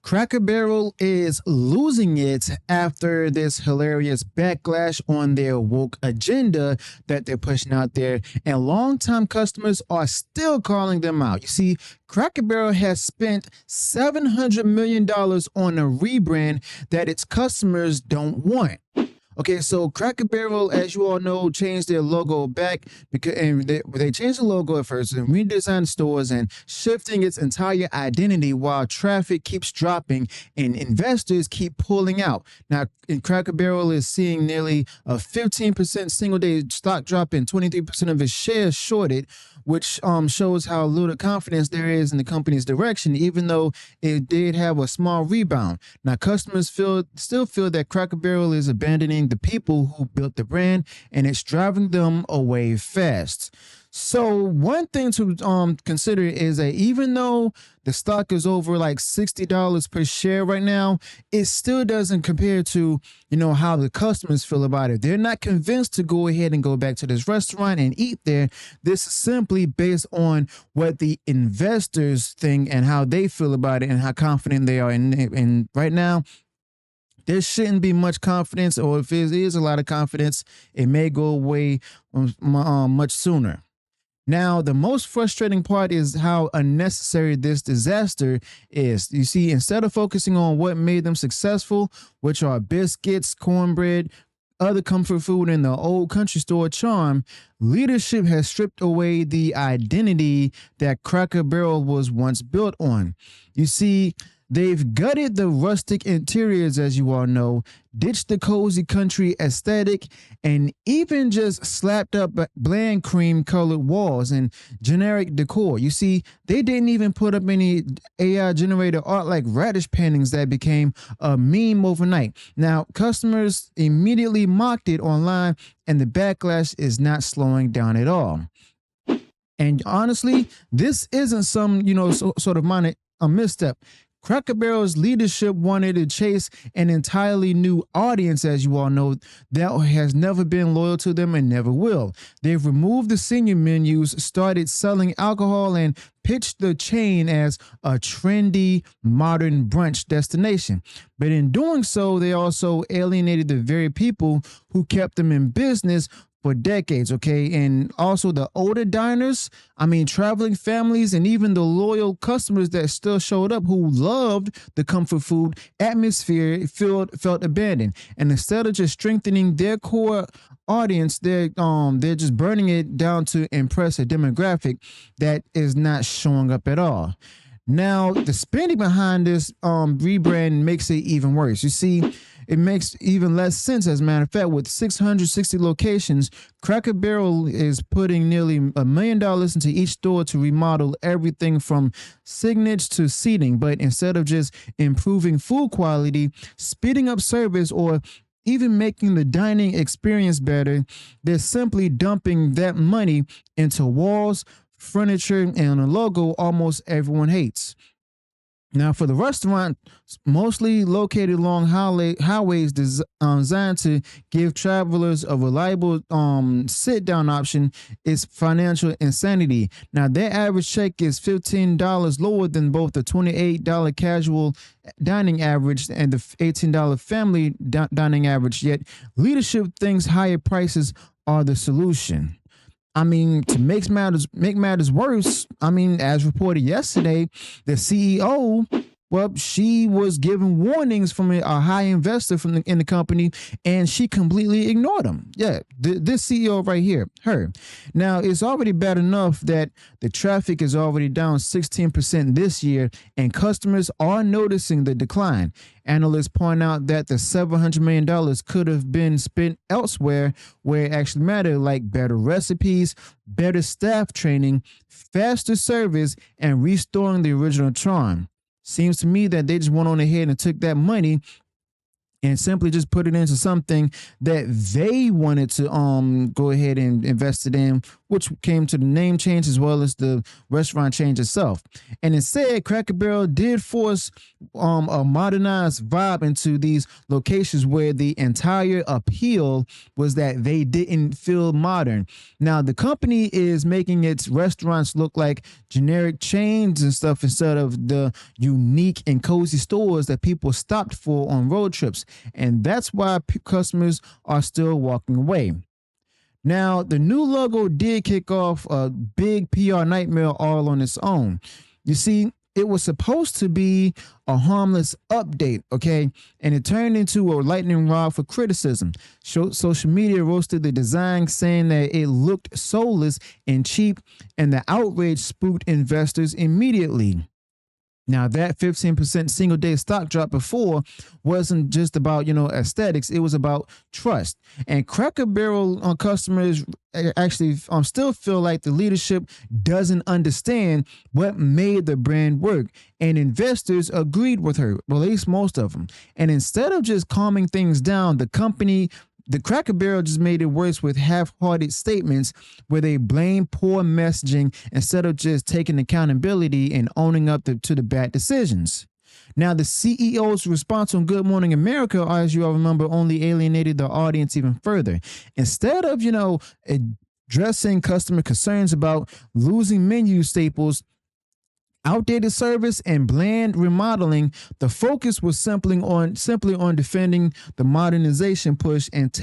Cracker Barrel is losing it after this hilarious backlash on their woke agenda that they're pushing out there, and longtime customers are still calling them out. You see, Cracker Barrel has spent $700 million on a rebrand that its customers don't want. Okay, so Cracker Barrel, as you all know, changed their logo back because and they changed the logo at first and redesigned stores and shifting its entire identity while traffic keeps dropping and investors keep pulling out. Now, Cracker Barrel is seeing nearly a 15% single-day stock drop and 23% of its shares shorted, which shows how little confidence there is in the company's direction, even though it did have a small rebound. Now, customers still feel that Cracker Barrel is abandoning the people who built the brand, and it's driving them away fast. So one thing to consider is that even though the stock is over like $60 per share right now, it still doesn't compare to, how the customers feel about it. They're not convinced to go ahead and go back to this restaurant and eat there. This is simply based on what the investors think and how they feel about it and how confident they are. And right now, there shouldn't be much confidence, or if there is a lot of confidence, it may go away much sooner. Now, the most frustrating part is how unnecessary this disaster is. You see, instead of focusing on what made them successful, which are biscuits, cornbread, other comfort food, and the old country store charm, leadership has stripped away the identity that Cracker Barrel was once built on. You see, they've gutted the rustic interiors, as you all know, ditched the cozy country aesthetic, and even just slapped up bland cream colored walls and generic decor. You see, they didn't even put up any AI generated art like radish paintings that became a meme overnight. Now, customers immediately mocked it online, and the backlash is not slowing down at all. And honestly, this isn't some, sort of minor a misstep. Cracker Barrel's leadership wanted to chase an entirely new audience, as you all know, that has never been loyal to them and never will. They've removed the senior menus, started selling alcohol, and pitched the chain as a trendy, modern brunch destination. But in doing so, they also alienated the very people who kept them in business for decades, okay? And also the older diners, traveling families, and even the loyal customers that still showed up who loved the comfort food atmosphere felt abandoned. And instead of just strengthening their core audience, they're just burning it down to impress a demographic that is not showing up at all. Now, the spending behind this rebrand makes it even worse. You see, it makes even less sense. As a matter of fact, with 660 locations, Cracker Barrel is putting nearly $1 million into each store to remodel everything from signage to seating. But instead of just improving food quality, speeding up service, or even making the dining experience better, they're simply dumping that money into walls, furniture, and a logo almost everyone hates. Now, for the restaurant, mostly located along highways designed to give travelers a reliable sit-down option, is financial insanity. Now, their average check is $15 lower than both the $28 casual dining average and the $18 family dining average, yet leadership thinks higher prices are the solution. To make matters worse, as reported yesterday, the CEO, she was given warnings from a high investor in the company, and she completely ignored them. Yeah, this CEO right here, her. Now, it's already bad enough that the traffic is already down 16% this year, and customers are noticing the decline. Analysts point out that the $700 million could have been spent elsewhere where it actually mattered, like better recipes, better staff training, faster service, and restoring the original charm. Seems to me that they just went on ahead and took that money and simply just put it into something that they wanted to go ahead and invest it in, which came to the name change as well as the restaurant change itself. And instead, Cracker Barrel did force a modernized vibe into these locations where the entire appeal was that they didn't feel modern. Now, the company is making its restaurants look like generic chains and stuff instead of the unique and cozy stores that people stopped for on road trips. And that's why customers are still walking away. Now, the new logo did kick off a big PR nightmare all on its own. You see, it was supposed to be a harmless update, okay? And it turned into a lightning rod for criticism. Social media roasted the design, saying that it looked soulless and cheap, and the outrage spooked investors immediately. Now, that 15% single day stock drop before wasn't just about, aesthetics. It was about trust. And Cracker Barrel customers actually still feel like the leadership doesn't understand what made the brand work. And investors agreed with her, well, at least most of them. And instead of just calming things down, the Cracker Barrel just made it worse with half-hearted statements where they blame poor messaging instead of just taking accountability and owning up to the bad decisions. Now, the CEO's response on Good Morning America, as you all remember, only alienated the audience even further. Instead of, addressing customer concerns about losing menu staples, outdated service, and bland remodeling, the focus was simply on defending the modernization push and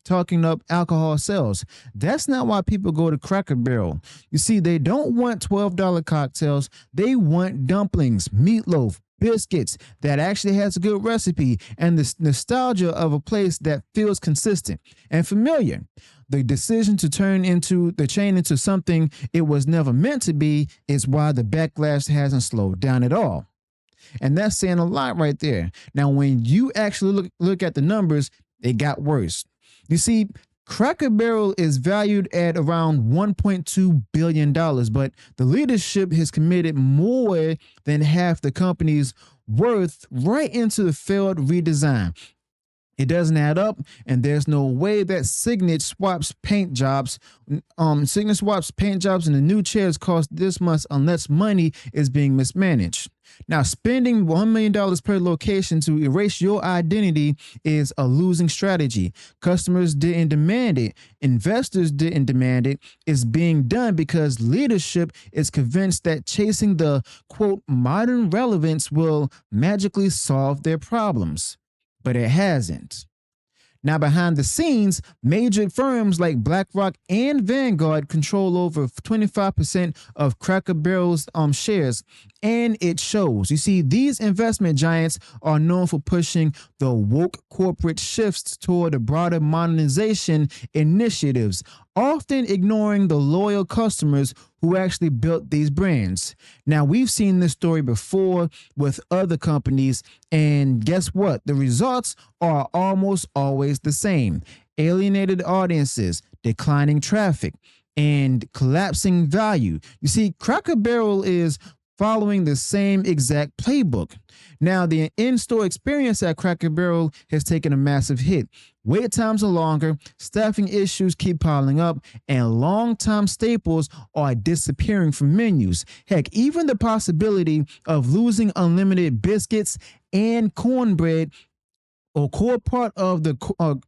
talking up alcohol sales. That's not why people go to Cracker Barrel. You see, they don't want $12 cocktails. They want dumplings, meatloaf, biscuits that actually has a good recipe, and the nostalgia of a place that feels consistent and familiar. The decision to turn the chain into something it was never meant to be is why the backlash hasn't slowed down at all. And that's saying a lot right there. Now, when you actually look at the numbers, it got worse. You see, Cracker Barrel is valued at around $1.2 billion, but the leadership has committed more than half the company's worth right into the failed redesign. It doesn't add up, and there's no way that Signet swaps paint jobs and the new chairs cost this much unless money is being mismanaged. Now, spending $1 million per location to erase your identity is a losing strategy. Customers didn't demand it. Investors didn't demand it. It's being done because leadership is convinced that chasing the, quote, modern relevance will magically solve their problems. But it hasn't. Now, behind the scenes, major firms like BlackRock and Vanguard control over 25% of Cracker Barrel's shares, and it shows. You see, these investment giants are known for pushing the woke corporate shifts toward the broader modernization initiatives, often ignoring the loyal customers who actually built these brands. Now, we've seen this story before with other companies, and guess what? The results are almost always the same. Alienated audiences, declining traffic, and collapsing value. You see, Cracker Barrel is following the same exact playbook. Now, the in-store experience at Cracker Barrel has taken a massive hit. Wait times are longer, staffing issues keep piling up, and long-time staples are disappearing from menus. Heck, even the possibility of losing unlimited biscuits and cornbread, a core part of the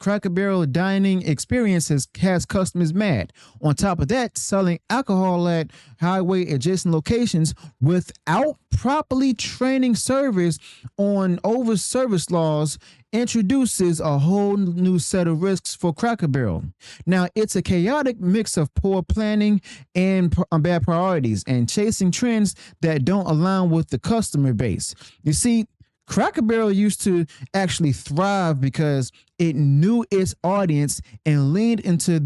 Cracker Barrel dining experience has customers mad. On top of that, selling alcohol at highway adjacent locations without properly training servers on over service laws introduces a whole new set of risks for Cracker Barrel. Now, it's a chaotic mix of poor planning and bad priorities and chasing trends that don't align with the customer base. You see, Cracker Barrel used to actually thrive because it knew its audience and leaned into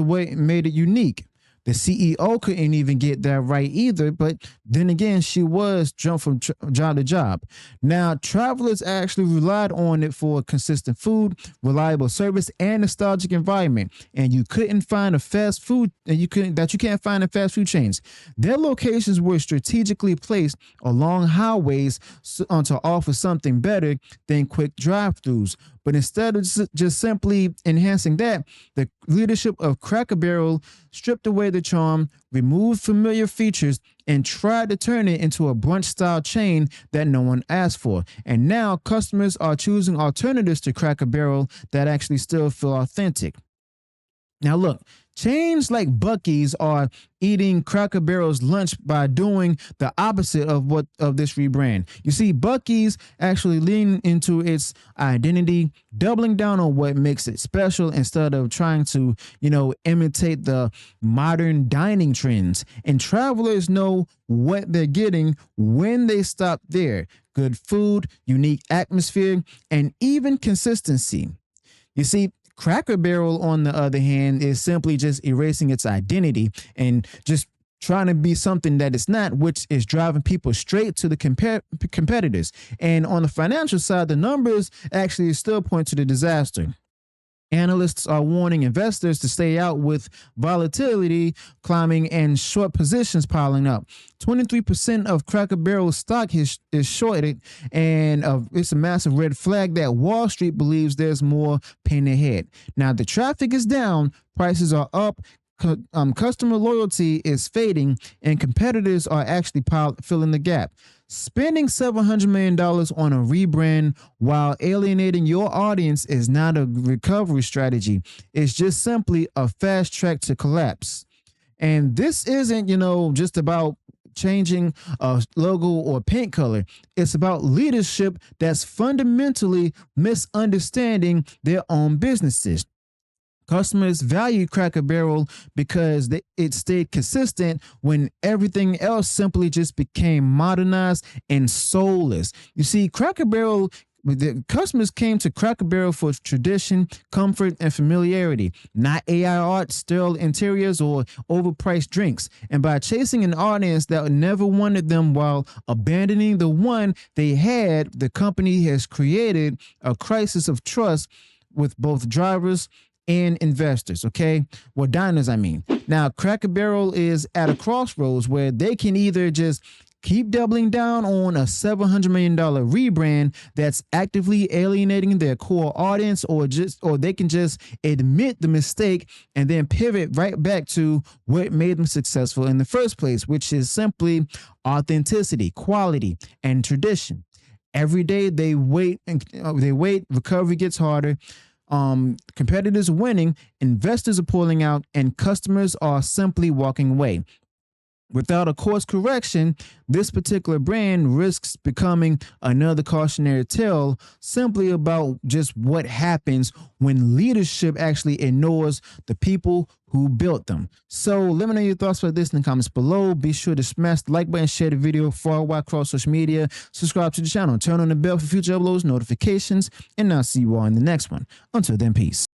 what made it unique. The CEO couldn't even get that right either, but then again, she was jumped from job to job. Now, travelers actually relied on it for consistent food, reliable service, and nostalgic environment. And you couldn't find a fast food, and you can't find in fast food chains. Their locations were strategically placed along highways to offer something better than quick drive-throughs. But instead of just simply enhancing that, the leadership of Cracker Barrel stripped away the charm, removed familiar features, and tried to turn it into a brunch-style chain that no one asked for. And now customers are choosing alternatives to Cracker Barrel that actually still feel authentic. Now look, chains like Buc-ee's are eating Cracker Barrel's lunch by doing the opposite of this rebrand. You see, Buc-ee's actually lean into its identity, doubling down on what makes it special instead of trying to, imitate the modern dining trends. And travelers know what they're getting when they stop there. Good food, unique atmosphere, and even consistency. You see, Cracker Barrel, on the other hand, is simply just erasing its identity and just trying to be something that it's not, which is driving people straight to the competitors. And on the financial side, the numbers actually still point to the disaster. Analysts are warning investors to stay out with volatility climbing and short positions piling up. 23% of Cracker Barrel stock is shorted, and it's a massive red flag that Wall Street believes there's more pain ahead. Now, the traffic is down, prices are up, customer loyalty is fading, and competitors are actually filling the gap. Spending $700 million on a rebrand while alienating your audience is not a recovery strategy. It's just simply a fast track to collapse. And this isn't, just about changing a logo or paint color. It's about leadership that's fundamentally misunderstanding their own businesses. Customers value Cracker Barrel because it stayed consistent when everything else simply just became modernized and soulless. You see, Cracker Barrel, the customers came to Cracker Barrel for tradition, comfort, and familiarity, not AI art, sterile interiors, or overpriced drinks. And by chasing an audience that never wanted them while abandoning the one they had, the company has created a crisis of trust with both drivers and investors, okay? Well, diners, I mean. Now, Cracker Barrel is at a crossroads where they can either just keep doubling down on a $700 million rebrand that's actively alienating their core audience, or they can just admit the mistake and then pivot right back to what made them successful in the first place, which is simply authenticity, quality, and tradition. Every day they wait, recovery gets harder. Competitors are winning, investors are pulling out, and customers are simply walking away. Without a course correction, this particular brand risks becoming another cautionary tale simply about just what happens when leadership actually ignores the people who built them. So let me know your thoughts about this in the comments below. Be sure to smash the like button, share the video far wide across social media, subscribe to the channel, turn on the bell for future uploads, notifications, and I'll see you all in the next one. Until then, peace.